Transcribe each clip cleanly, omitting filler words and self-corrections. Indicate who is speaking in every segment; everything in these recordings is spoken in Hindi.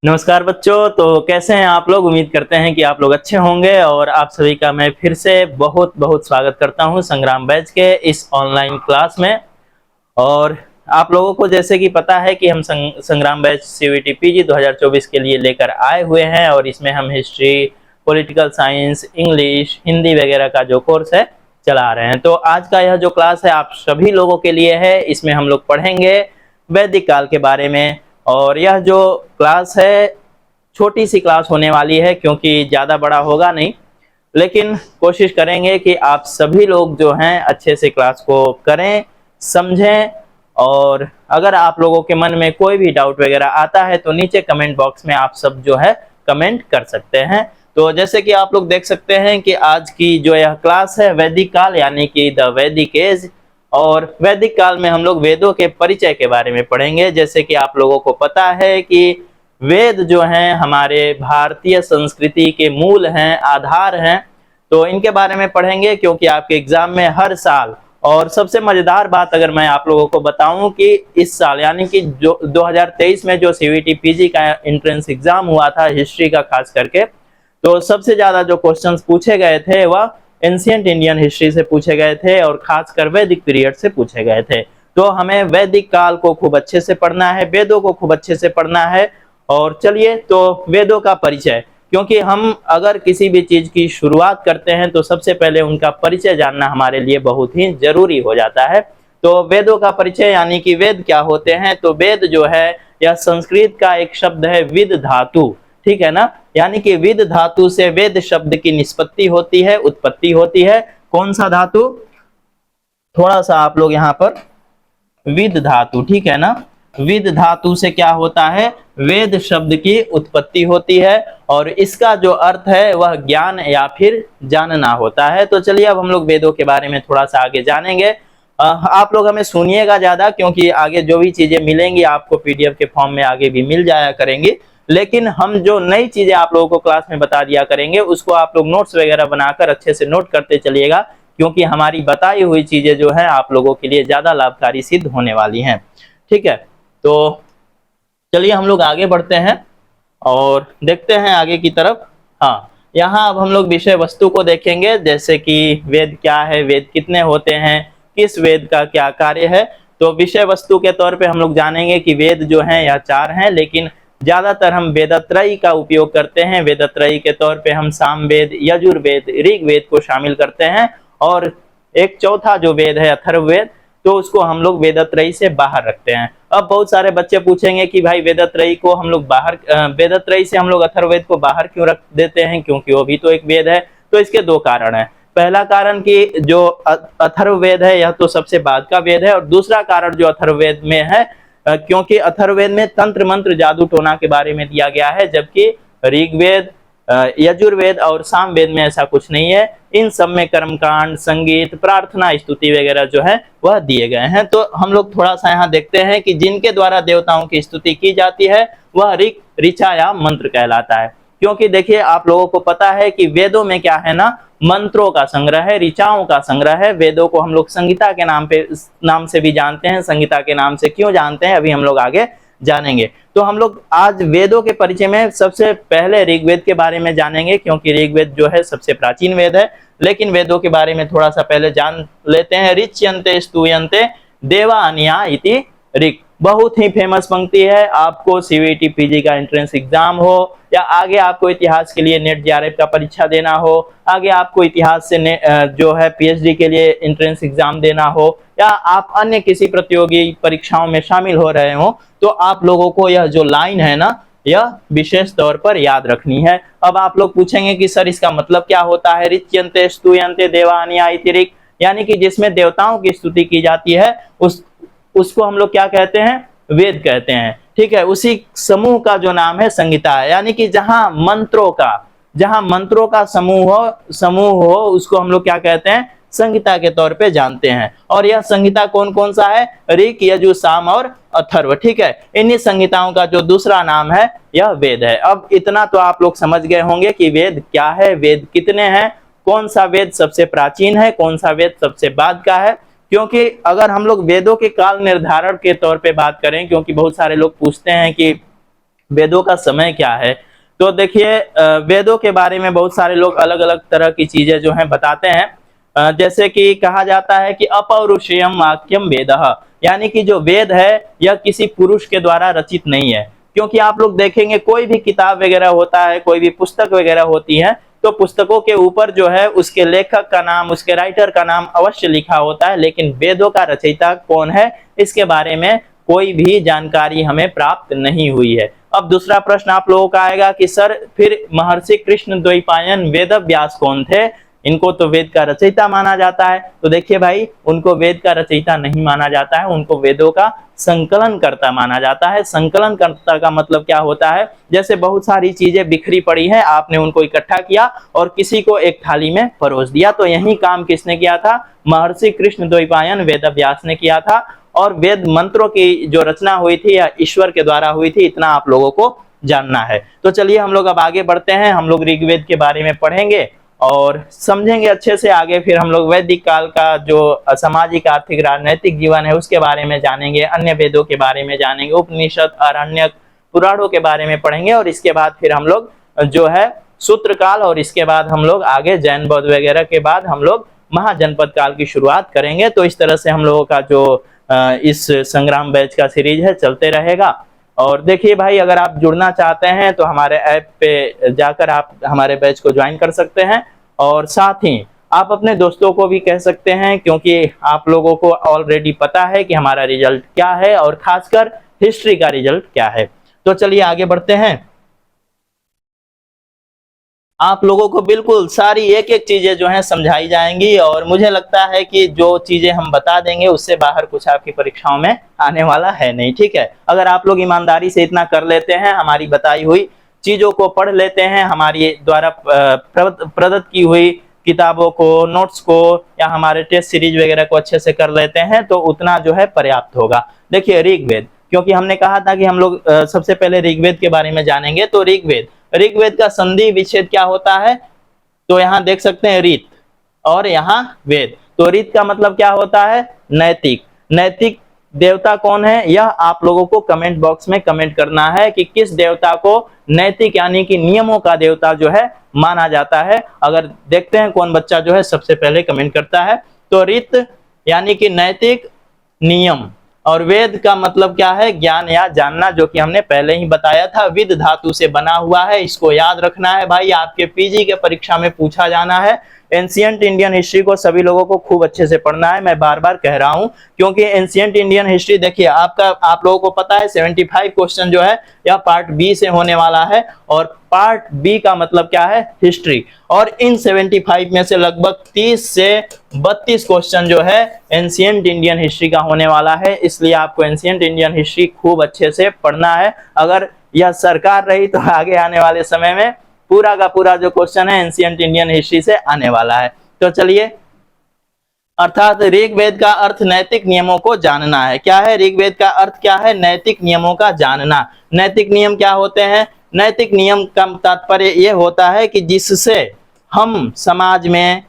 Speaker 1: नमस्कार बच्चों। तो कैसे हैं आप लोग। उम्मीद करते हैं कि आप लोग अच्छे होंगे और आप सभी का मैं फिर से बहुत बहुत स्वागत करता हूं संग्राम बैच के इस ऑनलाइन क्लास में। और आप लोगों को जैसे कि पता है कि हम संग्राम बैच सीवीटी पीजी 2024 के लिए लेकर आए हुए हैं और इसमें हम history, political science, English, Hindi वगैरह का जो कोर्स है चला रहे हैं। तो आज का यह जो क्लास है आप सभी लोगों के लिए है। इसमें हम लोग पढ़ेंगे वैदिक काल के बारे में। और यह जो क्लास है छोटी सी क्लास होने वाली है क्योंकि ज़्यादा बड़ा होगा नहीं, लेकिन कोशिश करेंगे कि आप सभी लोग जो हैं अच्छे से क्लास को करें, समझें। और अगर आप लोगों के मन में कोई भी डाउट वगैरह आता है तो नीचे कमेंट बॉक्स में आप सब जो है कमेंट कर सकते हैं। तो जैसे कि आप लोग देख सकते हैं कि आज की जो यह क्लास है वैदिक काल यानी कि द वैदिक एज। और वैदिक काल में हम लोग वेदों के परिचय के बारे में पढ़ेंगे। जैसे कि आप लोगों को पता है कि वेद जो हैं हमारे भारतीय संस्कृति के मूल हैं, आधार हैं। तो इनके बारे में पढ़ेंगे क्योंकि आपके एग्जाम में हर साल, और सबसे मजेदार बात अगर मैं आप लोगों को बताऊं कि इस साल यानी कि जो 2023 में जो सीवीटी पीजी का एंट्रेंस एग्जाम हुआ था हिस्ट्री का खास करके, तो सबसे ज्यादा जो क्वेश्चंस पूछे गए थे वह एंशिएंट इंडियन हिस्ट्री से पूछे गए थे और खासकर वैदिक पीरियड से पूछे गए थे। तो हमें वैदिक काल को खूब अच्छे से पढ़ना है, वेदों को खूब अच्छे से पढ़ना है। और चलिए तो वेदों का परिचय, क्योंकि हम अगर किसी भी चीज की शुरुआत करते हैं तो सबसे पहले उनका परिचय जानना हमारे लिए बहुत ही जरूरी हो जाता है। तो वेदों का परिचय यानी कि वेद क्या होते हैं। तो वेद जो है यह संस्कृत का एक शब्द है विद धातु, ठीक है ना। यानी कि विद धातु से वेद शब्द की निष्पत्ति होती है, उत्पत्ति होती है। कौन सा धातु, थोड़ा सा आप लोग यहाँ पर विद धातु, ठीक है ना। विद धातु से क्या होता है, वेद शब्द की उत्पत्ति होती है और इसका जो अर्थ है वह ज्ञान या फिर जानना होता है। तो चलिए अब हम लोग वेदों के बारे में थोड़ा सा आगे जानेंगे। आप लोग हमें सुनिएगा ज्यादा, क्योंकि आगे जो भी चीजें मिलेंगी आपको पीडीएफ के फॉर्म में आगे भी मिल जाया करेंगी। लेकिन हम जो नई चीजें आप लोगों को क्लास में बता दिया करेंगे उसको आप लोग नोट्स वगैरह बनाकर अच्छे से नोट करते चलिएगा, क्योंकि हमारी बताई हुई चीजें जो है आप लोगों के लिए ज्यादा लाभकारी सिद्ध होने वाली हैं, ठीक है। तो चलिए हम लोग आगे बढ़ते हैं और देखते हैं आगे की तरफ। हाँ, यहाँ अब हम लोग विषय वस्तु को देखेंगे, जैसे कि वेद क्या है, वेद कितने होते हैं, किस वेद का क्या कार्य है। तो विषय वस्तु के तौर पे हम लोग जानेंगे कि वेद जो हैं यह 4 हैं, लेकिन ज्यादातर हम वेदत्रयी का उपयोग करते हैं। वेदत्रयी के तौर पे हम सामवेद, यजुर्वेद, ऋग्वेद को शामिल करते हैं और एक चौथा जो वेद है अथर्ववेद, तो उसको हम लोग वेदत्रयी से बाहर रखते हैं। अब बहुत सारे बच्चे पूछेंगे कि भाई वेदत्रयी को हम लोग बाहर, वेदत्रयी से हम लोग अथर्ववेद को बाहर क्यों रख देते हैं, क्योंकि वो भी तो एक वेद है। तो इसके 2 कारण हैं। पहला कारण कि जो अथर्ववेद है यह तो सबसे बाद का वेद है, और दूसरा कारण जो अथर्ववेद में है, क्योंकि अथर्ववेद में तंत्र मंत्र जादू टोना के बारे में दिया गया है, जबकि ऋग्वेद, यजुर्वेद और सामवेद में ऐसा कुछ नहीं है। इन सब में कर्मकांड, संगीत, प्रार्थना, स्तुति वगैरह जो है वह दिए गए हैं। तो हम लोग थोड़ा सा यहाँ देखते हैं कि जिनके द्वारा देवताओं की स्तुति की जाती है वह ऋग, ऋचा या मंत्र कहलाता है। क्योंकि देखिए आप लोगों को पता है कि वेदों में क्या है ना, मंत्रों का संग्रह है, ऋचाओं का संग्रह है। वेदों को हम लोग संहिता के नाम से भी जानते हैं। संहिता के नाम से क्यों जानते हैं अभी हम लोग आगे जानेंगे। तो हम लोग आज वेदों के परिचय में सबसे पहले ऋग्वेद के बारे में जानेंगे, क्योंकि ऋग्वेद जो है सबसे प्राचीन वेद है। लेकिन वेदों के बारे में थोड़ा सा पहले जान लेते हैं। ऋच्यन्ते स्तूयन्ते देवानिया इति ऋक्, बहुत ही फेमस पंक्ति है। आपको सीवीटी पीजी का एंट्रेंस एग्जाम हो या आगे आपको इतिहास के लिए नेट जेआरएफ का परीक्षा देना हो, आगे आपको इतिहास से जो है पीएचडी के लिए एंट्रेंस एग्जाम देना हो, या आप अन्य किसी प्रतियोगी परीक्षाओं में शामिल हो रहे हो, तो आप लोगों को यह जो लाइन है ना यह विशेष तौर पर याद रखनी है। अब आप लोग पूछेंगे कि सर इसका मतलब क्या होता है, ऋच्यन्ते स्तूयन्ते देवानिया इति ऋक्, यानी कि जिसमें देवताओं की स्तुति की जाती है उसको हम लोग क्या कहते हैं, वेद कहते हैं, ठीक है। उसी समूह का जो नाम है संहिता है, यानी कि जहां मंत्रों का समूह हो उसको हम लोग क्या कहते हैं, संहिता के तौर पे जानते हैं। और यह संहिता कौन कौन सा है, ऋक, यजु, साम और अथर्व, ठीक है। इन्हीं संहिताओं का जो दूसरा नाम है यह वेद है। अब इतना तो आप लोग समझ गए होंगे कि वेद क्या है, वेद कितने हैं, कौन सा वेद सबसे प्राचीन है, कौन सा वेद सबसे बाद का है। क्योंकि अगर हम लोग वेदों के काल निर्धारण के तौर पे बात करें, क्योंकि बहुत सारे लोग पूछते हैं कि वेदों का समय क्या है। तो देखिए वेदों के बारे में बहुत सारे लोग अलग अलग तरह की चीजें जो हैं बताते हैं। जैसे कि कहा जाता है कि अपौरुषेयम वाक्यम वेदः, यानी कि जो वेद है यह किसी पुरुष के द्वारा रचित नहीं है। क्योंकि आप लोग देखेंगे कोई भी किताब वगैरह होता है, कोई भी पुस्तक वगैरह होती है, तो पुस्तकों के ऊपर जो है उसके लेखक का नाम, उसके राइटर का नाम अवश्य लिखा होता है, लेकिन वेदों का रचयिता कौन है इसके बारे में कोई भी जानकारी हमें प्राप्त नहीं हुई है। अब दूसरा प्रश्न आप लोगों का आएगा कि सर फिर महर्षि कृष्ण द्वैपायन वेद व्यास कौन थे, इनको तो वेद का रचयिता माना जाता है। तो देखिए भाई, उनको वेद का रचयिता नहीं माना जाता है, उनको वेदों का संकलन करता माना जाता है। संकलन करता का मतलब क्या होता है, जैसे बहुत सारी चीजें बिखरी पड़ी है, आपने उनको इकट्ठा किया और किसी को एक थाली में परोस दिया। तो यही काम किसने किया था, महर्षि कृष्ण द्वैपायन वेद व्यास ने किया था। और वेद मंत्रों की जो रचना हुई थी या ईश्वर के द्वारा हुई थी, इतना आप लोगों को जानना है। तो चलिए हम लोग अब आगे बढ़ते हैं, हम लोग ऋग्वेद के बारे में पढ़ेंगे और समझेंगे अच्छे से। आगे फिर हम लोग वैदिक काल का जो सामाजिक आर्थिक राजनैतिक जीवन है उसके बारे में जानेंगे, अन्य वेदों के बारे में जानेंगे, उपनिषद आरण्यक पुराणों के बारे में पढ़ेंगे। और इसके बाद फिर हम लोग जो है सूत्र काल, और इसके बाद हम लोग आगे जैन बौद्ध वगैरह के बाद हम लोग महाजनपद काल की शुरुआत करेंगे। तो इस तरह से हम लोगों का जो इस संग्राम बैच का सीरीज है चलते रहेगा। और देखिए भाई, अगर आप जुड़ना चाहते हैं तो हमारे ऐप पे जाकर आप हमारे बैच को ज्वाइन कर सकते हैं, और साथ ही आप अपने दोस्तों को भी कह सकते हैं, क्योंकि आप लोगों को ऑलरेडी पता है कि हमारा रिजल्ट क्या है और खासकर हिस्ट्री का रिजल्ट क्या है। तो चलिए आगे बढ़ते हैं। आप लोगों को बिल्कुल सारी एक एक चीजें जो हैं समझाई जाएंगी, और मुझे लगता है कि जो चीजें हम बता देंगे उससे बाहर कुछ आपकी परीक्षाओं में आने वाला है नहीं। ठीक है, अगर आप लोग ईमानदारी से इतना कर लेते हैं, हमारी बताई हुई चीजों को पढ़ लेते हैं, हमारी द्वारा प्रदत्त की हुई किताबों को, नोट्स को, या हमारे टेस्ट सीरीज वगैरह को अच्छे से कर लेते हैं, तो उतना जो है पर्याप्त होगा। देखिए ऋग्वेद, क्योंकि हमने कहा था कि हम लोग सबसे पहले ऋग्वेद के बारे में जानेंगे। तो ऋग्वेद का संधि विच्छेद क्या होता है, तो यहाँ देख सकते हैं ऋत और यहाँ वेद। तो ऋत का मतलब क्या होता है, नैतिक। नैतिक देवता कौन है, यह आप लोगों को कमेंट बॉक्स में कमेंट करना है कि किस देवता को नैतिक यानी कि नियमों का देवता जो है माना जाता है। अगर देखते हैं कौन बच्चा जो है सबसे पहले कमेंट करता है। तो ऋत यानी कि नैतिक, नियम, और वेद का मतलब क्या है, ज्ञान या जानना, जो कि हमने पहले ही बताया था, विद धातु से बना हुआ है। इसको याद रखना है भाई, आपके पीजी के परीक्षा में पूछा जाना है। एंशिएंट इंडियन हिस्ट्री को सभी लोगों को खूब अच्छे से पढ़ना है, मैं बार बार कह रहा हूं, क्योंकि एंशिएंट इंडियन हिस्ट्री देखिए आप लोगों को पता है 75 क्वेश्चन जो है यह पार्ट बी से होने वाला है, और पार्ट बी का मतलब क्या है, हिस्ट्री। और इन 75 में से लगभग 30 से 32 क्वेश्चन जो है एंशिएंट इंडियन हिस्ट्री का होने वाला है। इसलिए आपको एंशिएंट इंडियन हिस्ट्री खूब अच्छे से पढ़ना है। अगर यह सरकार रही तो आगे आने वाले समय में पूरा का पूरा जो क्वेश्चन है एंशिएंट इंडियन हिस्ट्री से आने वाला है। तो चलिए, अर्थात ऋग्वेद का अर्थ नैतिक नियमों को जानना है। क्या है ऋग्वेद का अर्थ, क्या है, नैतिक नियमों का जानना। नैतिक नियम क्या होते हैं, नैतिक नियम का तात्पर्य यह होता है कि जिससे हम समाज में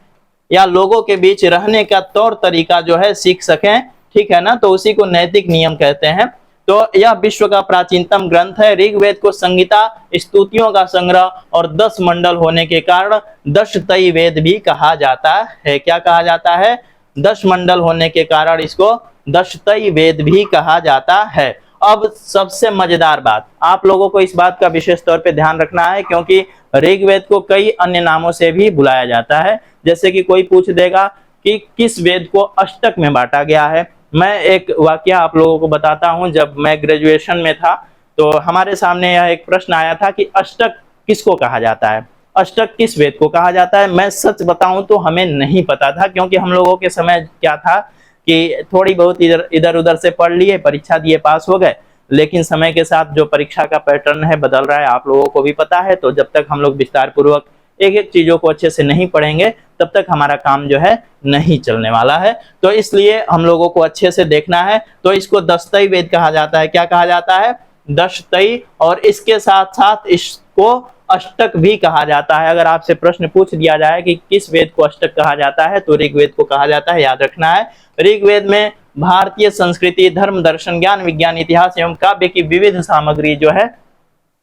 Speaker 1: या लोगों के बीच रहने का तौर तरीका जो है सीख सकें, ठीक है ना, तो उसी को नैतिक नियम कहते हैं। तो यह विश्व का प्राचीनतम ग्रंथ है। ऋग्वेद को संगीता, स्तुतियों का संग्रह और 10 मंडल होने के कारण दशतई वेद भी कहा जाता है। क्या कहा जाता है, 10 मंडल होने के कारण इसको दशतई वेद भी कहा जाता है। अब सबसे मजेदार बात, आप लोगों को इस बात का विशेष तौर पे ध्यान रखना है, क्योंकि ऋग्वेद को कई अन्य नामों से भी बुलाया जाता है। जैसे कि कोई पूछ देगा कि किस वेद को अष्टक में बांटा गया है। मैं एक वाकया आप लोगों को बताता हूं। जब मैं ग्रेजुएशन में था तो हमारे सामने यह एक प्रश्न आया था कि अष्टक किसको कहा जाता है, अष्टक किस वेद को कहा जाता है। मैं सच बताऊं तो हमें नहीं पता था, क्योंकि हम लोगों के समय क्या था कि थोड़ी बहुत इधर उधर से पढ़ लिए, परीक्षा दिए, पास हो गए। लेकिन समय के साथ जो परीक्षा का पैटर्न है बदल रहा है, आप लोगों को भी पता है। तो जब तक हम लोग विस्तार पूर्वक एक एक चीजों को अच्छे से नहीं पढ़ेंगे तब तक हमारा काम जो है नहीं चलने वाला है। तो इसलिए हम लोगों को अच्छे से देखना है। तो इसको दशतई वेद कहा जाता है। क्या कहा जाता है, दशतई। और इसके साथ साथ इसको अष्टक भी कहा जाता है। अगर आपसे प्रश्न पूछ दिया जाए कि किस वेद को अष्टक कहा जाता है, तो ऋग्वेद को कहा जाता है, याद रखना है। ऋग्वेद में भारतीय संस्कृति, धर्म, दर्शन, ज्ञान, विज्ञान, इतिहास एवं काव्य की विविध सामग्री जो है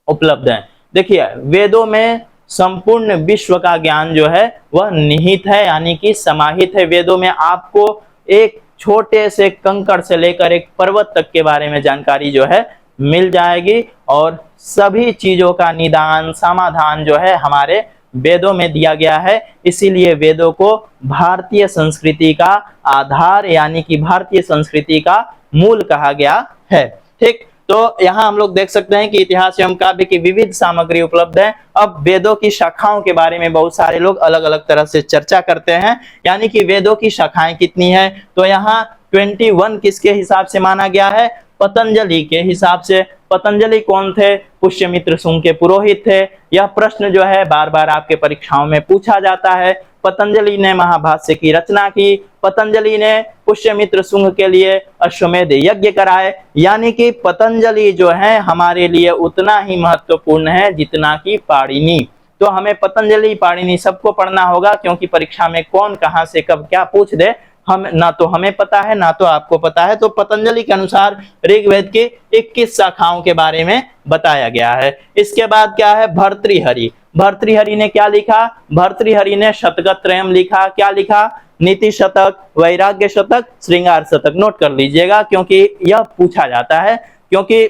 Speaker 1: उपलब्ध हैं। देखिए वेदों में संपूर्ण विश्व का ज्ञान जो है वह निहित है, यानी कि समाहित है। वेदों में आपको एक छोटे से कंकड़ से लेकर एक पर्वत तक के बारे में जानकारी जो है मिल जाएगी, और सभी चीजों का निदान समाधान जो है हमारे वेदों में दिया गया है। इसीलिए वेदों को भारतीय संस्कृति का आधार यानी कि भारतीय संस्कृति का मूल कहा गया है। ठीक, तो यहाँ हम लोग देख सकते हैं कि इतिहास एवं काव्य की विविध सामग्री उपलब्ध है। अब वेदों की शाखाओं के बारे में बहुत सारे लोग अलग अलग तरह से चर्चा करते हैं, यानी कि वेदों की शाखाएं कितनी है। तो यहाँ 21 किसके हिसाब से माना गया है? पतंजलि के हिसाब से। पतंजलि कौन थे? पुष्यमित्र शुंग के पुरोहित थे। यह प्रश्न जो है बार बार आपके परीक्षाओं में पूछा जाता है। पतंजलि ने महाभाष्य की रचना की, पतंजलि ने पुष्यमित्र शुंग के लिए अश्वमेध यज्ञ कराए, यानी कि पतंजलि जो है हमारे लिए उतना ही महत्वपूर्ण है जितना कि पाणिनि। तो हमें पतंजलि पाणिनि सबको पढ़ना होगा, क्योंकि परीक्षा में कौन कहां से कब क्या पूछ दे हम ना तो हमें पता है ना तो आपको पता है। तो पतंजलि के अनुसार ऋग्वेद की 21 शाखाओं के बारे में बताया गया है। इसके बाद क्या है? भर्तृहरि। भर्तृहरि ने क्या लिखा? भर्तृहरि ने शतकत्रयम लिखा। क्या लिखा? नीति शतक, वैराग्य शतक, श्रृंगार शतक। नोट कर लीजिएगा क्योंकि यह पूछा जाता है, क्योंकि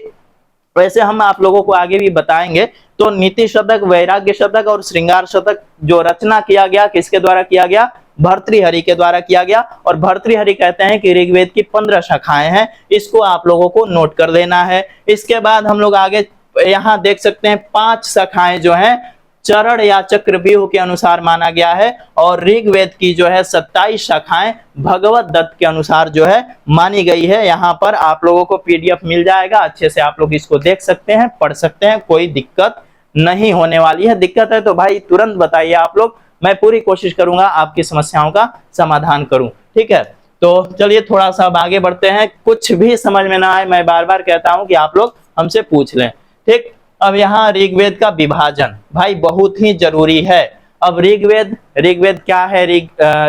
Speaker 1: वैसे हम आप लोगों को आगे भी बताएंगे। तो नीति शतक, वैराग्य शतक और श्रृंगार शतक जो रचना किया गया किसके द्वारा किया गया? भर्तृहरि के द्वारा किया गया। और भर्तृहरि कहते हैं कि ऋग्वेद की 15 शाखाएं हैं, इसको आप लोगों को नोट कर देना है। इसके बाद हम लोग आगे यहाँ देख सकते हैं 5 शाखाएं जो हैं चरण या चक्रव्यूह के अनुसार माना गया है, और ऋग्वेद की जो है 27 शाखाएं भगवत दत्त के अनुसार जो है मानी गई है। यहाँ पर आप लोगों को पीडीएफ मिल जाएगा, अच्छे से आप लोग इसको देख सकते हैं, पढ़ सकते हैं, कोई दिक्कत नहीं होने वाली है। दिक्कत है तो भाई तुरंत बताइए आप लोग, मैं पूरी कोशिश करूंगा आपकी समस्याओं का समाधान करूं। ठीक है, तो चलिए थोड़ा सा अब आगे बढ़ते हैं। कुछ भी समझ में ना आए, मैं बार बार कहता हूं कि आप लोग हमसे पूछ लें। ठीक, अब यहाँ ऋग्वेद का विभाजन भाई बहुत ही जरूरी है। अब ऋग्वेद क्या है?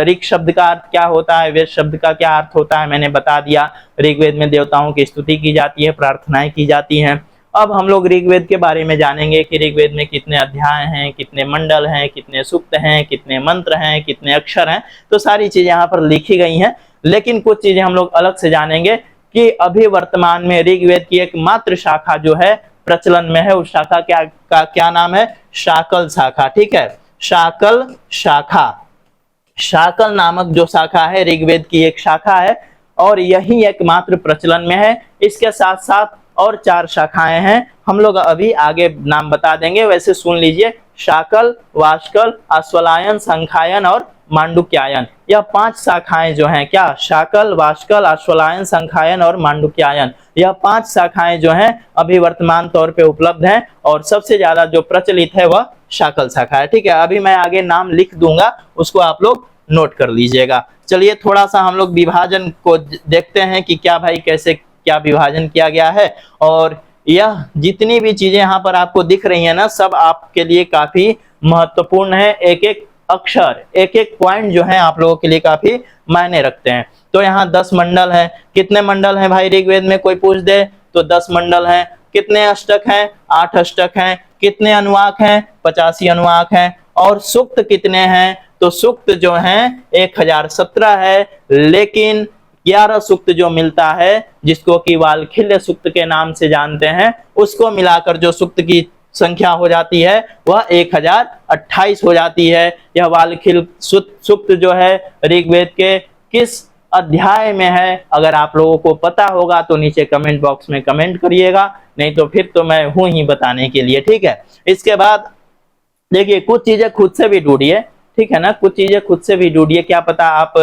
Speaker 1: ऋग शब्द का अर्थ क्या होता है? वेद शब्द का क्या अर्थ होता है? मैंने बता दिया। ऋग्वेद में देवताओं की स्तुति की जाती है, प्रार्थनाएं की जाती हैं। अब हम लोग ऋग्वेद के बारे में जानेंगे कि ऋग्वेद में कितने अध्याय हैं, कितने मंडल हैं, कितने सूक्त हैं, कितने मंत्र हैं, कितने अक्षर हैं। तो सारी चीजें यहाँ पर लिखी गई हैं, लेकिन कुछ चीजें हम लोग अलग से जानेंगे कि अभी वर्तमान में ऋग्वेद की एकमात्र शाखा जो है प्रचलन में है, उस शाखा क्या नाम है? शाकल शाखा। ठीक है, शाकल शाखा। शाकल नामक जो शाखा है ऋग्वेद की एक शाखा है, और यही एकमात्र प्रचलन में है। इसके साथ साथ और 4 शाखाएं हैं, हम लोग अभी आगे नाम बता देंगे। वैसे सुन लीजिए, शाकल, वाष्कल, अश्वलायन, संखायन और मांडुक्यायन। यह 5 शाखाएं जो हैं, क्या? शाकल, वाष्कल, अश्वलायन, संखायन और मांडुक्यायन। यह 5 शाखाएं जो हैं अभी वर्तमान तौर पे उपलब्ध हैं, और सबसे ज्यादा जो प्रचलित है वह शाकल शाखा है। ठीक है, अभी मैं आगे नाम लिख दूंगा, उसको आप लोग नोट कर लीजिएगा। चलिए थोड़ा सा हम लोग विभाजन को देखते हैं कि क्या भाई कैसे क्या विभाजन किया गया है। और यह जितनी भी चीजें यहाँ पर आपको दिख रही है ना, सब आपके लिए काफी महत्वपूर्ण है। एक एक अक्षर, एक एक पॉइंट जो है आप लोगों के लिए काफी मायने रखते हैं। तो यहाँ 10 मंडल हैं। कितने मंडल हैं भाई ऋग्वेद में? कोई पूछ दे तो 10 मंडल हैं। कितने अष्टक हैं? 8 अष्टक हैं। कितने अनुवाक हैं? 85 अनुवाक हैं। और सूक्त कितने हैं? तो सूक्त जो हैं 1017 है, लेकिन 11 सूक्त जो मिलता है, जिसको कि वाल्खिल्य सूक्त के नाम से जानते हैं, उसको मिलाकर जो सूक्त की संख्या हो जाती है वह 1028 हो जाती है। यह वाल्खिल्य सूक्त जो है ऋग्वेद के किस अध्याय में है? अगर आप लोगों को पता होगा तो नीचे कमेंट बॉक्स में कमेंट करिएगा, नहीं तो फिर तो मैं हूं ही बताने के लिए। ठीक है, इसके बाद देखिए कुछ चीजें खुद से भी ढूंढिए। ठीक है ना, कुछ चीजें खुद से भी ढूंढिए। क्या पता आप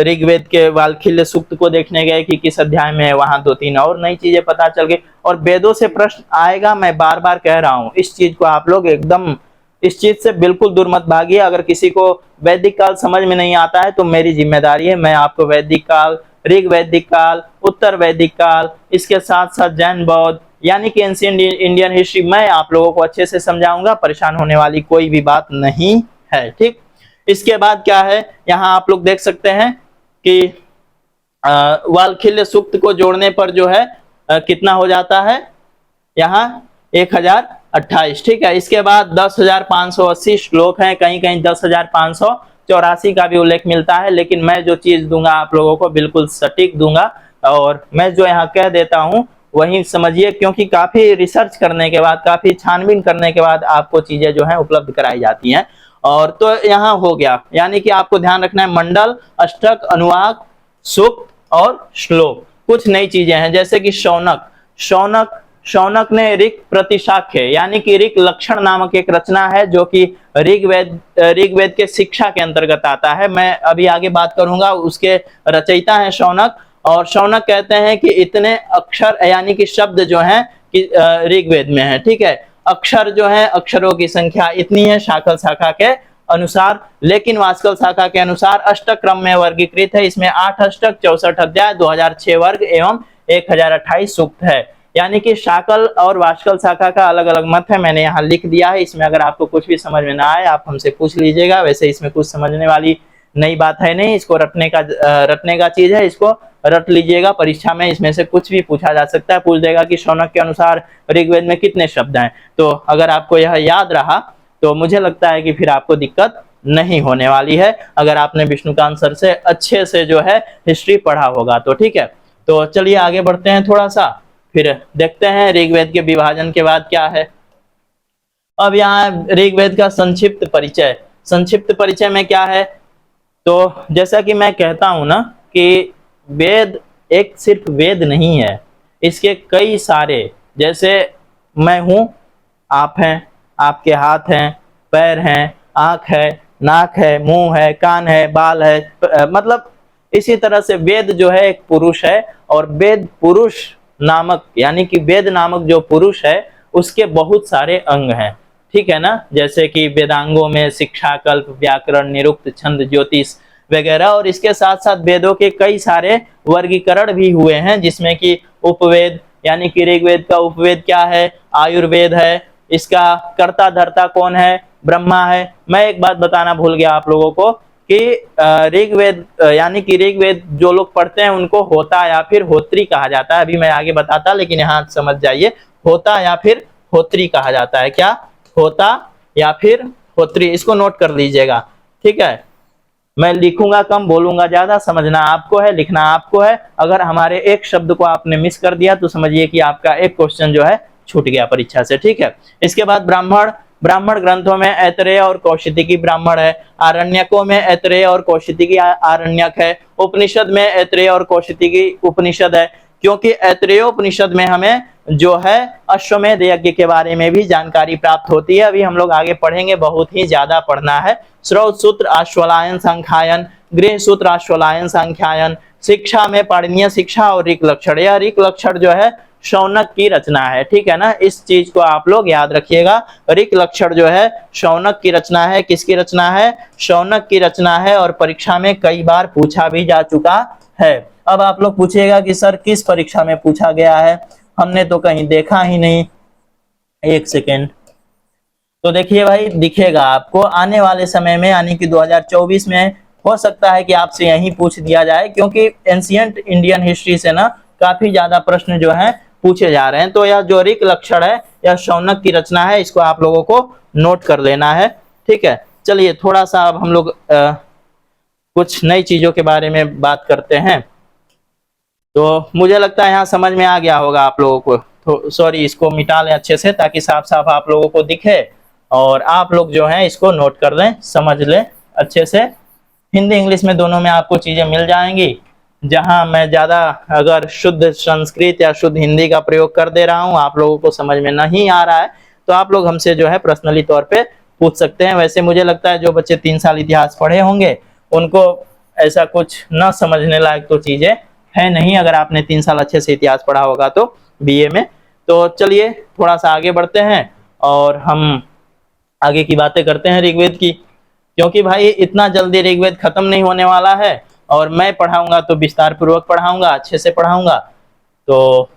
Speaker 1: ऋग्वेद के वाल्खिल्य सूक्त को देखने गए कि किस अध्याय में है, वहां 2-3 और नई चीजें पता चल गई। और वेदों से प्रश्न आएगा, मैं बार बार कह रहा हूं, इस चीज को आप लोग एकदम इस चीज से बिल्कुल दूर मत भागिए। अगर किसी को वैदिक काल समझ में नहीं आता है तो मेरी जिम्मेदारी है, मैं आपको वैदिक काल, ऋग वैदिक काल, उत्तर वैदिक काल, इसके साथ साथ जैन बौद्ध यानी कि एंशिएंट इंडियन हिस्ट्री, मैं आप लोगों को अच्छे से समझाऊंगा। परेशान होने वाली कोई भी बात नहीं है। ठीक, इसके बाद क्या है, यहाँ आप लोग देख सकते हैं कि वाल्खिल्य सूक्त को जोड़ने पर जो है कितना हो जाता है, यहाँ 1028, ठीक है। इसके बाद 10,580 श्लोक हैं, कहीं कहीं 10,584 का भी उल्लेख मिलता है, लेकिन मैं जो चीज दूंगा आप लोगों को बिल्कुल सटीक दूंगा, और मैं जो यहाँ कह देता हूँ वही समझिए, क्योंकि काफी रिसर्च करने के बाद, काफी छानबीन करने के बाद आपको चीजें जो है उपलब्ध कराई जाती हैं। और तो यहाँ हो गया, यानी कि आपको ध्यान रखना है मंडल, अष्टक, अनुवाक, सूक्त और श्लोक। कुछ नई चीजें हैं जैसे कि शौनक। शौनक ने ऋक प्रतिशाख्य यानी कि ऋक लक्षण नामक एक रचना है, जो कि ऋग्वेद के शिक्षा के अंतर्गत आता है। मैं अभी आगे बात करूंगा, उसके रचयिता हैं शौनक। और शौनक कहते हैं कि इतने अक्षर यानी कि शब्द जो हैं कि ऋग्वेद में है, ठीक है। अक्षर जो है, अक्षरों की संख्या इतनी है शाकल शाखा के अनुसार, लेकिन वास्कल शाखा के अनुसार अष्टक क्रम में वर्गीकृत है। इसमें 8 अष्टक, 64 अध्याय, 2006 वर्ग एवं 1028 सूक्त है। यानी कि शाकल और वास्कल शाखा का अलग अलग मत है, मैंने यहाँ लिख दिया है। इसमें अगर आपको कुछ भी समझ में ना आए आप हमसे पूछ लीजिएगा। वैसे इसमें कुछ समझने वाली नई बात है नहीं, इसको रटने का चीज है, इसको रट लीजिएगा। परीक्षा में इसमें से कुछ भी पूछा जा सकता है, पूछ देगा कि शौनक के अनुसार ऋग्वेद में कितने शब्द हैं। तो अगर आपको यह याद रहा तो मुझे लगता है कि फिर आपको दिक्कत नहीं होने वाली है, अगर आपने विष्णुकांत सर से अच्छे से जो है हिस्ट्री पढ़ा होगा तो, ठीक है। तो चलिए आगे बढ़ते हैं थोड़ा सा, फिर देखते हैं ऋग्वेद के विभाजन के बाद क्या है। अब यहाँ ऋग्वेद का संक्षिप्त परिचय में क्या है, तो जैसा कि मैं कहता हूं ना कि वेद एक सिर्फ वेद नहीं है, इसके कई सारे, जैसे मैं हूं, आप हैं, आपके हाथ हैं, पैर हैं, आंख है, नाक है, मुंह है, कान है, बाल है, मतलब इसी तरह से वेद जो है एक पुरुष है, और वेद पुरुष नामक यानी कि वेद नामक जो पुरुष है उसके बहुत सारे अंग हैं, ठीक है ना। जैसे कि वेदांगों में शिक्षा, कल्प, व्याकरण, निरुक्त, छंद, ज्योतिष वगैरह, और इसके साथ साथ वेदों के कई सारे वर्गीकरण भी हुए हैं, जिसमें कि उपवेद यानी कि ऋग्वेद का उपवेद क्या है, आयुर्वेद है, इसका कर्ता धर्ता कौन है, ब्रह्मा है। मैं एक बात बताना भूल गया आप लोगों को कि ऋग्वेद यानी कि ऋग्वेद जो लोग पढ़ते हैं उनको होता या फिर होत्री कहा जाता है। अभी मैं आगे बताता, लेकिन यहाँ समझ जाइए, होता या फिर होत्री कहा जाता है। क्या होता या फिर होत्री, इसको नोट कर लीजिएगा, ठीक है। मैं लिखूंगा कम, बोलूंगा ज्यादा, समझना आपको है, लिखना आपको है। अगर हमारे एक शब्द को आपने मिस कर दिया तो समझिए कि आपका एक क्वेश्चन जो है छूट गया परीक्षा से, ठीक है। इसके बाद ब्राह्मण ग्रंथों में ऐतरेय और कौशिकी ब्राह्मण है, आरण्यकों में ऐतरेय और कौशिकी आरण्यक है, उपनिषद में ऐतरेय और कौशिकी उपनिषद है, क्योंकि ऐतरेय उपनिषद में हमें जो है अश्वमेध यज्ञ के बारे में भी जानकारी प्राप्त होती है। अभी हम लोग आगे पढ़ेंगे, बहुत ही ज्यादा पढ़ना है। श्रौत सूत्र, आश्वलायन, सांख्यायन, गृह सूत्र, आश्वलायन, सांख्यायन, शिक्षा में पाणिनीय शिक्षा और ऋक लक्षण। यह ऋक लक्षण जो है शौनक की रचना है, ठीक है ना, इस चीज को आप लोग याद रखिएगा। ऋक लक्षण जो है शौनक की रचना है। किसकी रचना है? शौनक की रचना है, और परीक्षा में कई बार पूछा भी जा चुका है। अब आप लोग पूछिएगा कि सर किस परीक्षा में पूछा गया है, हमने तो कहीं देखा ही नहीं। एक सेकेंड, तो देखिए भाई, दिखेगा आपको आने वाले समय में, यानी कि 2024 में हो सकता है कि आपसे यही पूछ दिया जाए, क्योंकि एंशिएंट इंडियन हिस्ट्री से ना काफी ज्यादा प्रश्न जो है पूछे जा रहे हैं। तो यह जो ऋक लक्षण है यह शौनक की रचना है, इसको आप लोगों को नोट कर लेना है, ठीक है। चलिए थोड़ा सा अब हम लोग कुछ नई चीजों के बारे में बात करते हैं। तो मुझे लगता है यहाँ समझ में आ गया होगा आप लोगों को। तो सॉरी, इसको मिटा लें अच्छे से ताकि साफ साफ आप लोगों को दिखे, और आप लोग जो है इसको नोट कर लें, समझ लें अच्छे से। हिंदी इंग्लिश में दोनों में आपको चीजें मिल जाएंगी। जहां मैं ज्यादा अगर शुद्ध संस्कृत या शुद्ध हिंदी का प्रयोग कर दे रहा हूं, आप लोगों को समझ में नहीं आ रहा है, तो आप लोग हमसे जो है पर्सनली तौर पे पूछ सकते हैं। वैसे मुझे लगता है जो बच्चे 3 साल इतिहास पढ़े होंगे उनको ऐसा कुछ न समझने लायक तो चीजें है नहीं, अगर आपने 3 साल अच्छे से इतिहास पढ़ा होगा तो बीए में। तो चलिए थोड़ा सा आगे बढ़ते हैं और हम आगे की बातें करते हैं ऋग्वेद की, क्योंकि भाई इतना जल्दी ऋग्वेद खत्म नहीं होने वाला है, और मैं पढ़ाऊंगा तो विस्तार पूर्वक पढ़ाऊंगा, अच्छे से पढ़ाऊंगा। तो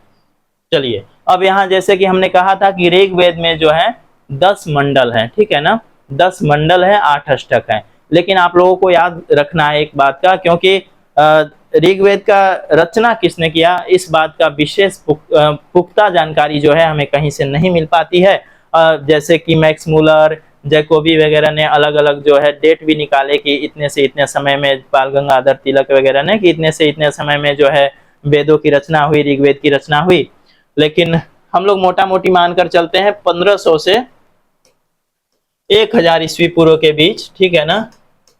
Speaker 1: चलिए, अब यहाँ जैसे कि हमने कहा था कि ऋग्वेद में जो है 10 मंडल हैं, ठीक है ना, 10 मंडल है, 8 अष्टक हैं। लेकिन आप लोगों को याद रखना है एक बात का, क्योंकि ऋग्वेद का रचना किसने किया, इस बात का विशेष पुख्ता जानकारी जो है हमें कहीं से नहीं मिल पाती है। जैसे कि मैक्स मूलर, जैकोबी वगैरह ने अलग अलग जो है डेट भी निकाले कि इतने से इतने समय में, बाल गंगाधर तिलक वगैरह ने कि इतने से इतने समय में जो है वेदों की रचना हुई, ऋग्वेद की रचना हुई। लेकिन हम लोग मोटा मोटी मानकर चलते हैं 1500 से 1000 ईस्वी पूर्व के बीच, ठीक है ना,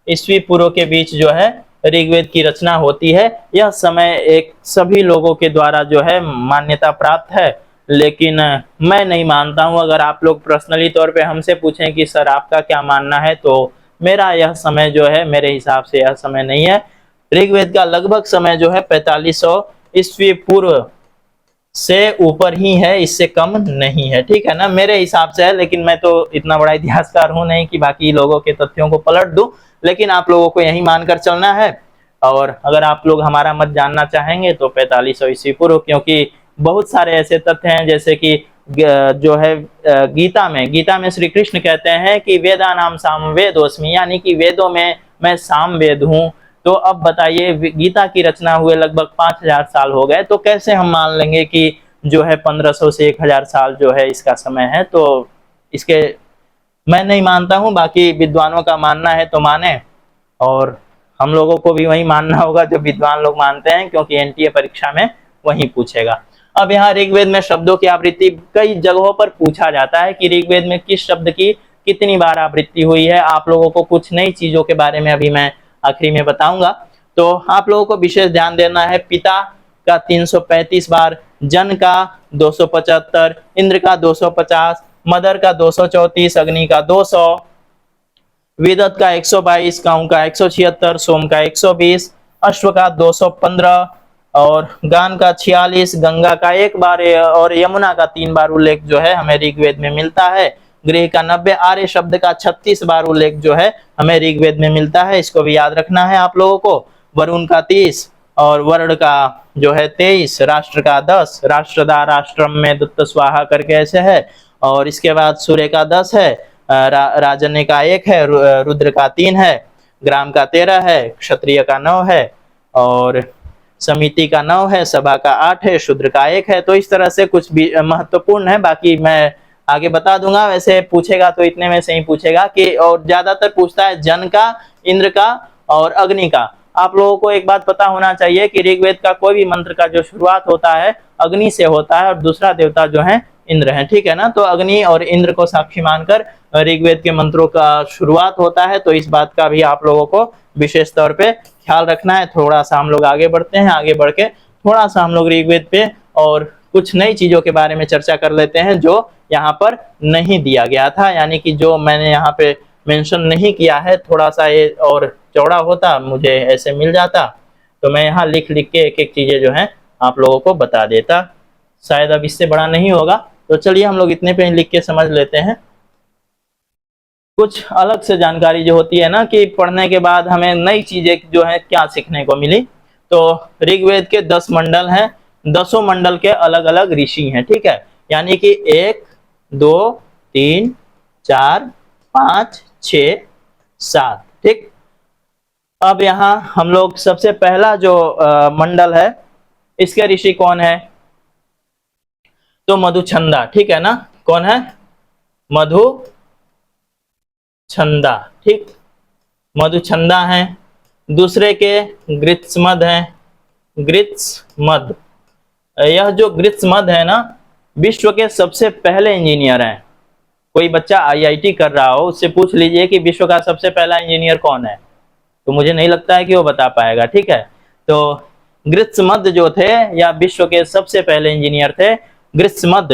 Speaker 1: ईस्वी पूर्व के बीच जो है ऋग्वेद की रचना होती है। यह समय एक सभी लोगों के द्वारा जो है मान्यता प्राप्त है, लेकिन मैं नहीं मानता हूं। अगर आप लोग पर्सनली तौर पे हमसे पूछें कि सर आपका क्या मानना है, तो मेरा यह समय जो है, मेरे हिसाब से यह समय नहीं है। ऋग्वेद का लगभग समय जो है 4500 ईस्वी पूर्व से ऊपर ही है, इससे कम नहीं है, ठीक है ना, मेरे हिसाब से है। लेकिन मैं तो इतना बड़ा इतिहासकार हूं नहीं कि बाकी लोगों के तथ्यों को पलट दूं, लेकिन आप लोगों को यही मानकर चलना है। और अगर आप लोग हमारा मत जानना चाहेंगे तो 4500 ईस्वी पूर्व, क्योंकि बहुत सारे ऐसे तथ्य हैं, जैसे कि जो है गीता में श्री कृष्ण कहते हैं कि वेदा नाम साम वेदोस्मि, यानी कि वेदों में मैं साम वेद हूँ। तो अब बताइए, गीता की रचना हुए लगभग 5000 साल हो गए, तो कैसे हम मान लेंगे कि जो है 1500 से 1000 साल जो है इसका समय है। तो इसके मैं नहीं मानता हूं, बाकी विद्वानों का मानना है तो माने, और हम लोगों को भी वही मानना होगा जो विद्वान लोग मानते हैं, क्योंकि एनटीए परीक्षा में वही पूछेगा। अब यहाँ ऋग्वेद में शब्दों की आवृत्ति कई जगहों पर पूछा जाता है कि ऋग्वेद में किस शब्द की कितनी बार आवृत्ति हुई है। आप लोगों को कुछ नई चीजों के बारे में अभी मैं आखिरी में बताऊंगा, तो आप लोगों को विशेष ध्यान देना है। पिता का 335 बार, जन का 275, इंद्र का 250, मदर का 234, अग्नि का 200, विदत का 122, काऊ का 176, सोम का 120, अश्व का 215 और गान का 46, गंगा का 1 बार और यमुना का 3 बार उल्लेख जो है हमें ऋग्वेद में मिलता है। गृह का 90, आर्य शब्द का 36 बार उल्लेख जो है हमें ऋग्वेद में मिलता है, इसको भी याद रखना है आप लोगों को। वरुण का 30 और वर्ण का जो है 23, राष्ट्र का 10, राष्ट्रदा राष्ट्रम में दुत्त स्वाहा करके ऐसे है, और इसके बाद सूर्य का 10 है, राजन्य का 1 है, रुद्र का 3 है, ग्राम का 13 है, क्षत्रिय का 9 है, और समिति का 9 है, सभा का 8 है, शूद्र का 1 है। तो इस तरह से कुछ भी महत्वपूर्ण है, बाकी मैं आगे बता दूंगा। वैसे पूछेगा तो इतने में से ही पूछेगा कि, और ज्यादातर पूछता है जन का, इंद्र का और अग्नि का। आप लोगों को एक बात पता होना चाहिए कि ऋग्वेद का कोई भी मंत्र का जो शुरुआत होता है अग्नि से होता है, और दूसरा देवता जो है इंद्र है, ठीक है ना। तो अग्नि और इंद्र को साक्षी मानकर ऋग्वेद के मंत्रों का शुरुआत होता है, तो इस बात का भी आप लोगों को विशेष तौर पे ख्याल रखना है। थोड़ा सा हम लोग आगे बढ़ते हैं, आगे बढ़ के थोड़ा सा हम लोग ऋग्वेद पे और कुछ नई चीजों के बारे में चर्चा कर लेते हैं जो यहाँ पर नहीं दिया गया था, यानी कि जो मैंने यहाँ पे मेंशन नहीं किया है। थोड़ा सा ये और चौड़ा होता, मुझे ऐसे मिल जाता, तो मैं यहाँ लिख लिख के एक एक चीजें जो है आप लोगों को बता देता। शायद अब इससे बड़ा नहीं होगा, तो चलिए हम लोग इतने पे लिख के समझ लेते हैं। कुछ अलग से जानकारी जो होती है ना कि पढ़ने के बाद हमें नई चीजें जो है क्या सीखने को मिली। तो ऋग्वेद के 10 मंडल हैं, 10 मंडल के अलग अलग ऋषि हैं, ठीक है, यानी कि 1 2 3 4 5 6 7, ठीक। अब यहाँ हम लोग सबसे पहला जो मंडल है, इसके ऋषि कौन है, तो मधुछंदा, ठीक है ना। कौन है, मधुछंदा, ठीक, मधुछंदा है। दूसरे के गृत्समद हैं, गृत्समद। यह जो गृत्समद है ना, विश्व के सबसे पहले इंजीनियर हैं। कोई बच्चा आईआईटी कर रहा हो, उससे पूछ लीजिए कि विश्व का सबसे पहला इंजीनियर कौन है, तो मुझे नहीं लगता है कि वो बता पाएगा, ठीक है। तो गृत्समद जो थे या विश्व के सबसे पहले इंजीनियर थे, गृत्समद,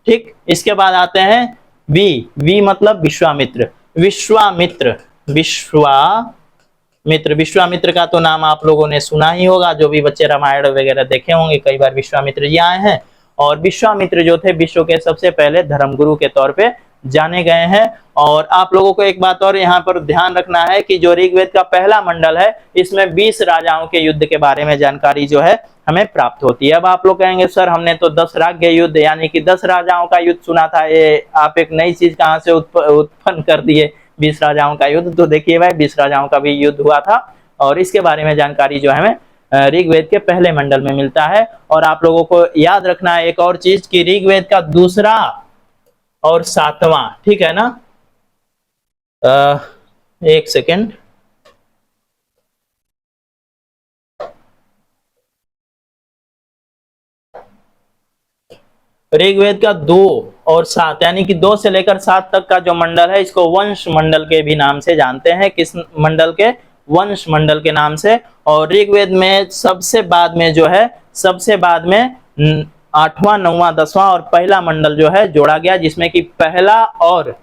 Speaker 1: ठीक। इसके बाद आते हैं वी मतलब विश्वामित्र। विश्वामित्र, विश्वामित्र, विश्वामित्र का तो नाम आप लोगों ने सुना ही होगा, जो भी बच्चे रामायण वगैरह देखे होंगे, कई बार विश्वामित्र जी आए हैं। और विश्वामित्र जो थे विश्व के सबसे पहले धर्मगुरु के तौर पे जाने गए हैं। और आप लोगों को एक बात और यहाँ पर ध्यान रखना है कि जो ऋग्वेद का पहला मंडल है, इसमें 20 राजाओं के युद्ध के बारे में जानकारी जो है हमें प्राप्त होती है। अब आप लोग कहेंगे सर हमने तो 10 राज्य युद्ध यानी कि 10 राजाओं का युद्ध सुना था, ये आप एक नई चीज कहाँ से उत्पन्न कर दिए 20 राजाओं का युद्ध। तो देखिए भाई 20 राजाओं का भी युद्ध हुआ था और इसके बारे में जानकारी जो है हमें ऋग्वेद के पहले मंडल में मिलता है। और आप लोगों को याद रखना है एक और चीज कि ऋग्वेद का दूसरा और सातवां, ठीक है ना, एक सेकेंड, ऋग्वेद का 2 और 7 यानी कि 2 से लेकर 7 तक का जो मंडल है इसको वंश मंडल के भी नाम से जानते हैं। किस मंडल के? वंश मंडल के नाम से। और ऋग्वेद में सबसे बाद में जो है, सबसे बाद में 8वां, 9वां, 10वां और पहला मंडल जो है जोड़ा गया, जिसमें कि पहला और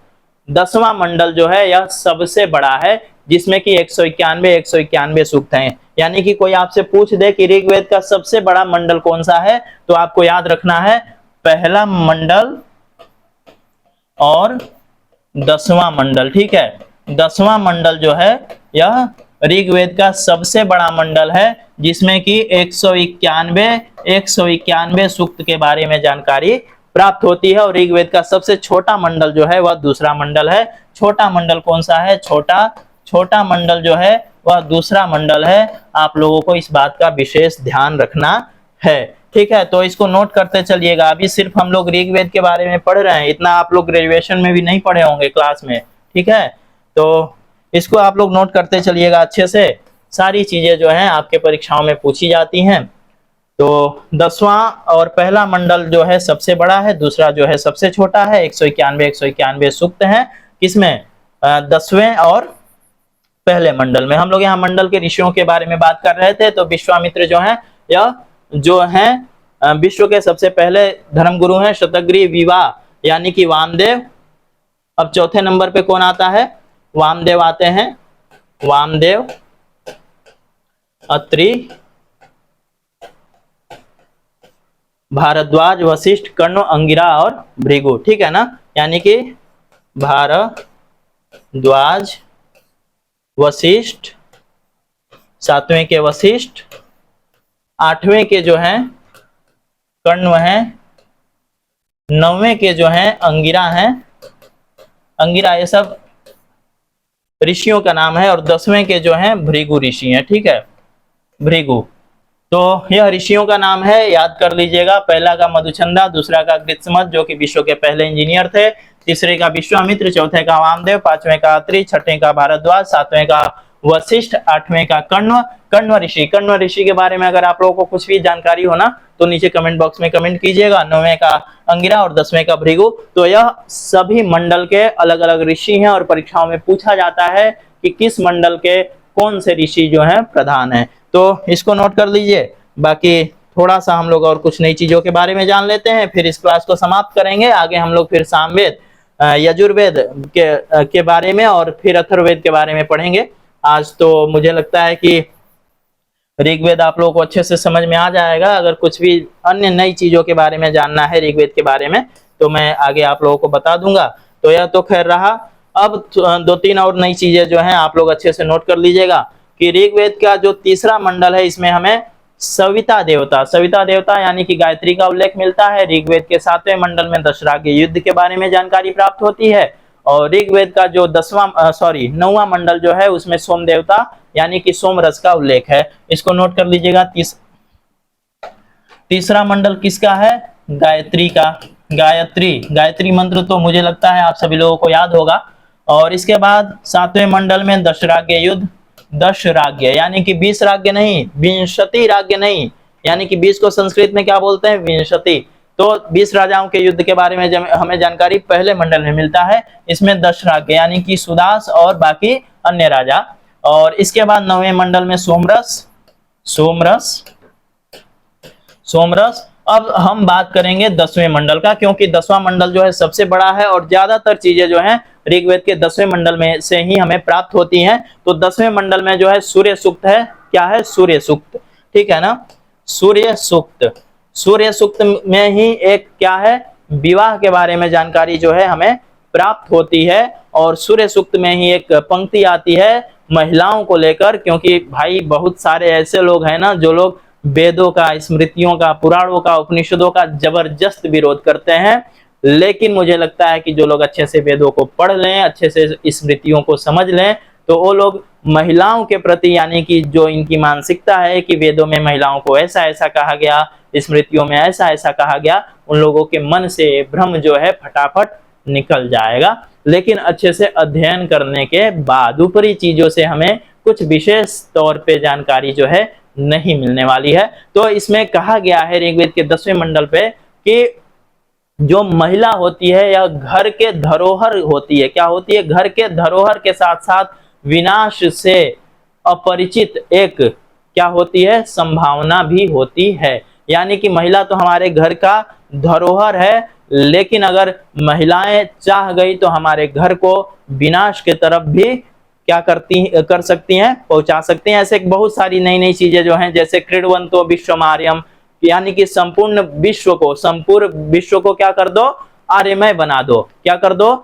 Speaker 1: 10वां मंडल जो है यह सबसे बड़ा है, जिसमें कि 191 सूक्त हैं। यानी कि कोई आपसे पूछ दे कि ऋग्वेद का सबसे बड़ा मंडल कौन सा है, तो आपको याद रखना है पहला मंडल और 10वां मंडल, ठीक है। 10वां मंडल जो है यह ऋग्वेद का सबसे बड़ा मंडल है, जिसमें कि 191 सूक्त के बारे में जानकारी प्राप्त होती है। और ऋग्वेद का सबसे छोटा मंडल जो है वह दूसरा मंडल है। छोटा मंडल कौन सा है? छोटा मंडल जो है वह दूसरा मंडल है। आप लोगों को इस बात का विशेष ध्यान रखना है, ठीक है। तो इसको नोट करते चलिएगा। अभी सिर्फ हम लोग ऋग्वेद के बारे में पढ़ रहे हैं, इतना आप लोग ग्रेजुएशन में भी नहीं पढ़े होंगे क्लास में, ठीक है। तो इसको आप लोग नोट करते चलिएगा अच्छे से। सारी चीजें जो हैं आपके परीक्षाओं में पूछी जाती हैं। तो 10वां और पहला मंडल जो है सबसे बड़ा है, दूसरा जो है सबसे छोटा है। 191 सूक्त हैं, किसमें? 10वें और पहले मंडल में। हम लोग यहाँ मंडल के ऋषियों के बारे में बात कर रहे थे। तो विश्वामित्र जो है, यह जो हैं विश्व के सबसे पहले धर्मगुरु हैं, शतग्री विवाह यानी कि वामदेव। अब चौथे नंबर पे कौन आता है? वामदेव आते हैं। वामदेव, अत्रि, भारद्वाज, वशिष्ठ, कर्ण, अंगिरा और भृगु, ठीक है ना। यानी कि भारद्वाज, वशिष्ठ, 7वें के वशिष्ठ, 8वें के जो हैं कण्व हैं, 9वें के जो हैं अंगिरा हैं। अंगिरा ये सब ऋषियों का नाम है। और 10वें के जो हैं भृगु ऋषि हैं, ठीक है, भृगु। तो यह ऋषियों का नाम है, याद कर लीजिएगा। पहला का मधुचंदा, दूसरा का गृत्समत जो कि विश्व के पहले इंजीनियर थे, तीसरे का विश्वामित्र, चौथे का वामदेव, 5वें का अत्रि, 6ठे का भारद्वाज, 7वें का वशिष्ठ, 8वें का कण्व ऋषि। कण्व ऋषि के बारे में अगर आप लोगों को कुछ भी जानकारी हो ना तो नीचे कमेंट बॉक्स में कमेंट कीजिएगा। 9वें का अंगिरा और 10वें का भृगु। तो यह सभी मंडल के अलग अलग ऋषि हैं और परीक्षाओं में पूछा जाता है कि किस मंडल के कौन से ऋषि जो हैं प्रधान हैं। तो इसको नोट कर लीजिए। बाकी थोड़ा सा हम लोग और कुछ नई चीजों के बारे में जान लेते हैं, फिर इस क्लास को समाप्त करेंगे। आगे हम लोग फिर सामवेद, यजुर्वेद के बारे में और फिर अथर्ववेद के बारे में पढ़ेंगे। आज तो मुझे लगता है कि ऋग्वेद आप लोगों को अच्छे से समझ में आ जाएगा। अगर कुछ भी अन्य नई चीजों के बारे में जानना है ऋग्वेद के बारे में तो मैं आगे आप लोगों को बता दूंगा। तो यह तो खैर रहा। अब 2-3 और नई चीजें जो हैं आप लोग अच्छे से नोट कर लीजिएगा कि ऋग्वेद का जो तीसरा मंडल है इसमें हमें सविता देवता यानी कि गायत्री का उल्लेख मिलता है। ऋग्वेद के 7वें मंडल में दशराग्य युद्ध के बारे में जानकारी प्राप्त होती है। और ऋग्वेद का जो 9वां मंडल जो है उसमें सोम देवता यानी कि सोमरस का उल्लेख है। इसको नोट कर लीजिएगा। तीसरा मंडल किसका है? गायत्री का। गायत्री मंत्र तो मुझे लगता है आप सभी लोगों को याद होगा। और इसके बाद 7वें मंडल में दशराग्य युद्ध, 10 राज्य यानी कि 20 राज्य नहीं, विंशति राज्य नहीं, यानी कि 20 को संस्कृत में क्या बोलते हैं? विंशति। तो 20 राजाओं के युद्ध के बारे में हमें जानकारी पहले मंडल में मिलता है। इसमें 10 राज्य यानी कि सुदास और बाकी अन्य राजा। और इसके बाद 9वें मंडल में सोमरस। अब हम बात करेंगे 10वें मंडल का, क्योंकि 10वां मंडल जो है सबसे बड़ा है और ज्यादातर चीजें जो हैं ऋग्वेद के 10वें मंडल में से ही हमें प्राप्त होती हैं। तो 10वें मंडल में जो है सूर्य सूक्त है। क्या है? सूर्य सूक्त, ठीक है ना। सूर्य सूक्त में ही एक क्या है? विवाह के बारे में जानकारी जो है हमें प्राप्त होती है। और सूर्य सूक्त में ही एक पंक्ति आती है महिलाओं को लेकर, क्योंकि भाई बहुत सारे ऐसे लोग हैं ना जो लोग वेदों का, स्मृतियों का, पुराणों का, उपनिषदों का जबरदस्त विरोध करते हैं। लेकिन मुझे लगता है कि जो लोग अच्छे से वेदों को पढ़ लें, अच्छे से स्मृतियों को समझ लें, तो वो लोग महिलाओं के प्रति, यानी कि जो इनकी मानसिकता है कि वेदों में महिलाओं को ऐसा ऐसा कहा गया, स्मृतियों में ऐसा ऐसा कहा गया, उन लोगों के मन से भ्रम जो है फटाफट निकल जाएगा। लेकिन अच्छे से अध्ययन करने के बाद ऊपरी चीजों से हमें कुछ विशेष तौर पे जानकारी जो है नहीं मिलने वाली है। तो इसमें कहा गया है ऋग्वेद के 10वें मंडल पे कि जो महिला होती है या घर के धरोहर होती है, क्या होती है, घर के धरोहर के साथ साथ विनाश से अपरिचित एक क्या होती है, संभावना भी होती है। यानी कि महिला तो हमारे घर का धरोहर है, लेकिन अगर महिलाएं चाह गई तो हमारे घर को विनाश के तरफ भी क्या कर सकती हैं, पहुंचा सकती हैं। ऐसे बहुत सारी नई नई चीजें जो हैं, जैसे क्रीडवंतो विश्वमार्यम, यानी कि संपूर्ण विश्व को क्या कर दो, आर्यमय बना दो। क्या कर दो,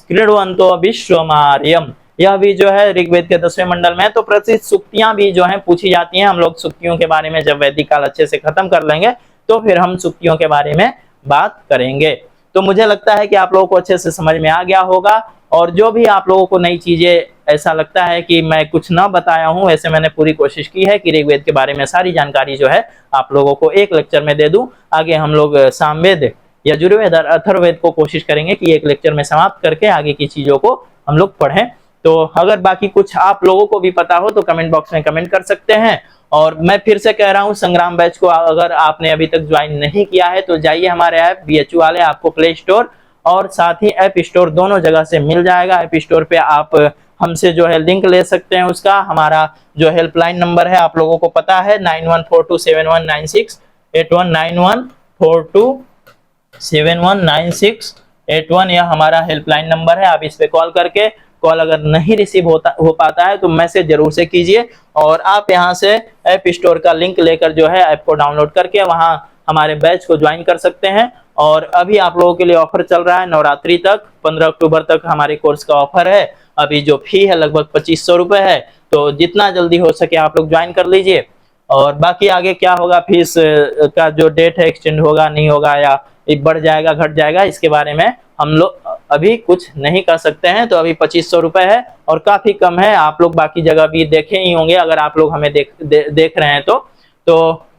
Speaker 1: क्रीडवंतो विश्वमार्यम। यह भी जो है ऋग्वेद के 10वें मंडल में। तो प्रसिद्ध सूक्तियां भी जो है पूछी जाती हैं। हम लोग सूक्तियों के बारे में जब वैदिक काल अच्छे से खत्म कर लेंगे तो फिर हम सूक्तियों के बारे में बात करेंगे। तो मुझे लगता है कि आप लोगों को अच्छे से समझ में आ गया होगा। और जो भी आप लोगों को नई चीजें ऐसा लगता है कि मैं कुछ ना बताया हूं, वैसे मैंने पूरी कोशिश की है कि ऋग्वेद के बारे में सारी जानकारी जो है आप लोगों को एक लेक्चर में दे दूं। आगे हम लोग सामवेद, यजुर्वेद और अथर्ववेद को कोशिश करेंगे कि एक लेक्चर में समाप्त करके आगे की चीजों को हम लोग पढ़ें। तो अगर बाकी कुछ आप लोगों को भी पता हो तो कमेंट बॉक्स में कमेंट कर सकते हैं। और मैं फिर से कह रहा हूं, संग्राम बैच को अगर आपने अभी तक ज्वाइन नहीं किया है तो जाइए, हमारे ऐप BHU वाले आपको प्ले स्टोर और साथ ही ऐप स्टोर दोनों जगह से मिल जाएगा। ऐप स्टोर पे आप हमसे जो है लिंक ले सकते हैं उसका। हमारा जो हेल्पलाइन नंबर है आप लोगों को पता है 9142719681, 9142719681, यह हमारा हेल्पलाइन नंबर है। आप इस पे कॉल करके, कॉल अगर नहीं रिसीव हो पाता है तो मैसेज जरूर से कीजिए। और आप यहां से ऐप स्टोर का लिंक लेकर जो है ऐप को डाउनलोड करके वहां हमारे बैच को ज्वाइन कर सकते हैं। और अभी आप लोगों के लिए ऑफर चल रहा है नवरात्रि तक, 15 अक्टूबर तक हमारे कोर्स का ऑफर है। अभी जो फी है लगभग 2500 रुपए है, तो जितना जल्दी हो सके आप लोग ज्वाइन कर लीजिए। और बाकी आगे क्या होगा, फीस का जो डेट है एक्सटेंड होगा नहीं होगा या बढ़ जाएगा घट जाएगा, इसके बारे में हम लोग अभी कुछ नहीं कर सकते हैं। तो अभी 2500 रुपए है और काफी कम है। आप लोग बाकी जगह भी देखे ही होंगे, अगर आप लोग हमें देख रहे हैं तो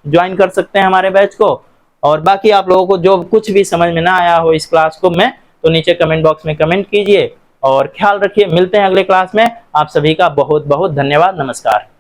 Speaker 1: ज्वाइन कर सकते हैं हमारे बैच को। और बाकी आप लोगों को जो कुछ भी समझ में ना आया हो इस क्लास को में, तो नीचे कमेंट बॉक्स में कमेंट कीजिए। और ख्याल रखिए, मिलते हैं अगले क्लास में। आप सभी का बहुत बहुत धन्यवाद। नमस्कार।